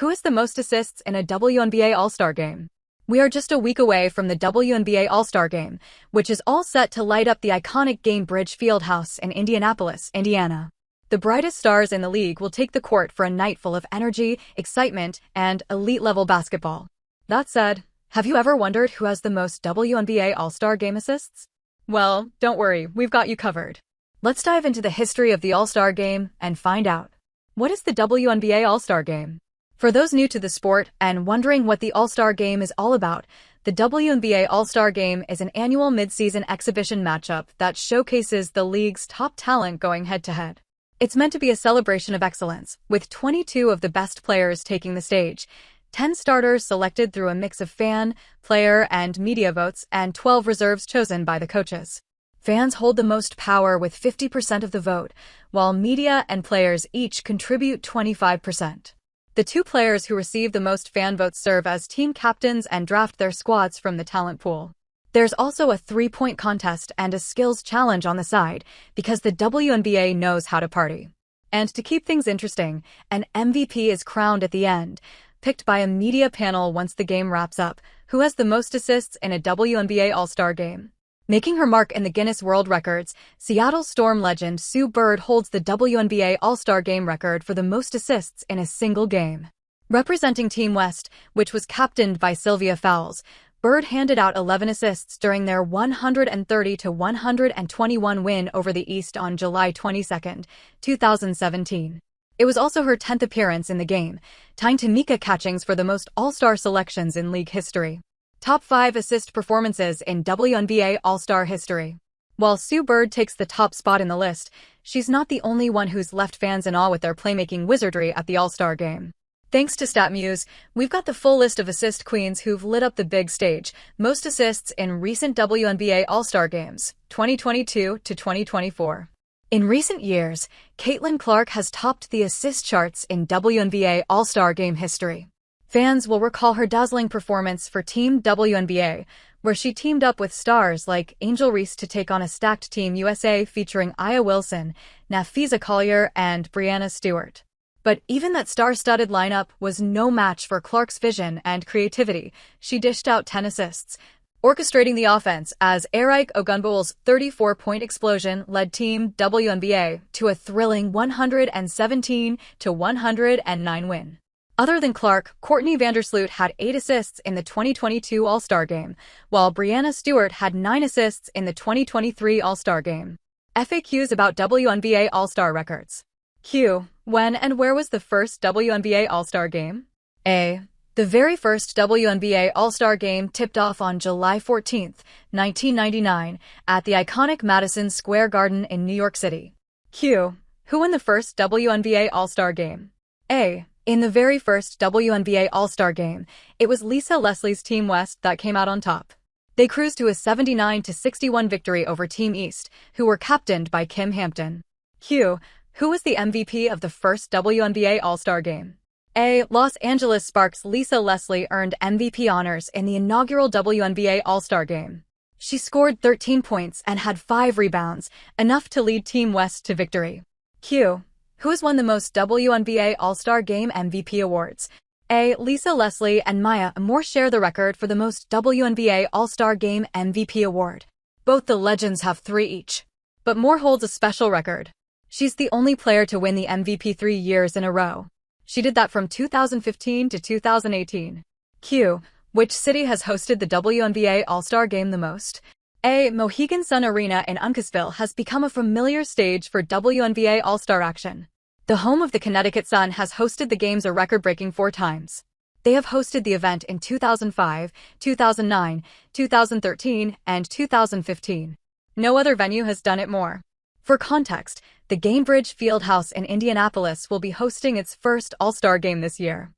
Who has the most assists in a WNBA All-Star game? We are just a week away from the WNBA All-Star game, which is all set to light up the iconic Gainbridge Fieldhouse in Indianapolis, Indiana. The brightest stars in the league will take the court for a night full of energy, excitement, and elite-level basketball. That said, have you ever wondered who has the most WNBA All-Star game assists? Well, don't worry, we've got you covered. Let's dive into the history of the All-Star game and find out. What is the WNBA All-Star game? For those new to the sport and wondering what the All-Star Game is all about, the WNBA All-Star Game is an annual mid-season exhibition matchup that showcases the league's top talent going head-to-head. It's meant to be a celebration of excellence, with 22 of the best players taking the stage, 10 starters selected through a mix of fan, player, and media votes, and 12 reserves chosen by the coaches. Fans hold the most power with 50% of the vote, while media and players each contribute 25%. The two players who receive the most fan votes serve as team captains and draft their squads from the talent pool. There's also a three-point contest and a skills challenge on the side, because the WNBA knows how to party. And to keep things interesting, an MVP is crowned at the end, picked by a media panel once the game wraps up, who has the most assists in a WNBA All-Star game. Making her mark in the Guinness World Records, Seattle Storm legend Sue Bird holds the WNBA All-Star Game record for the most assists in a single game. Representing Team West, which was captained by Sylvia Fowles, Bird handed out 11 assists during their 130-121 win over the East on July 22, 2017. It was also her 10th appearance in the game, tying Tamika Catchings for the most All-Star selections in league history. Top 5 assist performances in WNBA All-Star history. While Sue Bird takes the top spot in the list, she's not the only one who's left fans in awe with their playmaking wizardry at the All-Star game. Thanks to StatMuse, we've got the full list of assist queens who've lit up the big stage, most assists in recent WNBA All-Star games, 2022 to 2024. In recent years, Caitlin Clark has topped the assist charts in WNBA All-Star game history. Fans will recall her dazzling performance for Team WNBA, where she teamed up with stars like Angel Reese to take on a stacked Team USA featuring Aya Wilson, Nafisa Collier, and Breanna Stewart. But even that star-studded lineup was no match for Clark's vision and creativity. She dished out 10 assists, orchestrating the offense as Eric Ogunbowale's 34-point explosion led Team WNBA to a thrilling 117-109 win. Other than Clark, Courtney Vandersloot had 8 assists in the 2022 All-Star Game, while Breanna Stewart had 9 assists in the 2023 All-Star Game. FAQs about WNBA All-Star records. Q. When and where was the first WNBA All-Star Game? A. The very first WNBA All-Star Game tipped off on July 14, 1999, at the iconic Madison Square Garden in New York City. Q. Who won the first WNBA All-Star Game? A. In the very first WNBA All-Star Game, it was Lisa Leslie's Team West that came out on top. They cruised to a 79-61 victory over Team East, who were captained by Kim Hampton. Q. Who was the MVP of the first WNBA All-Star Game? A. Los Angeles Sparks' Lisa Leslie earned MVP honors in the inaugural WNBA All-Star Game. She scored 13 points and had 5 rebounds, enough to lead Team West to victory. Q. Who has won the most WNBA All-Star Game MVP awards? A. Lisa Leslie and Maya Moore share the record for the most WNBA All-Star Game MVP award. Both the legends have 3 each. But Moore holds a special record. She's the only player to win the MVP 3 years in a row. She did that from 2015 to 2018. Q. Which city has hosted the WNBA All-Star Game the most? A. Mohegan Sun Arena in Uncasville has become a familiar stage for WNBA All-Star action. The home of the Connecticut Sun has hosted the games a record-breaking 4 times. They have hosted the event in 2005, 2009, 2013, and 2015. No other venue has done it more. For context, the Gainbridge Fieldhouse in Indianapolis will be hosting its first All-Star Game this year.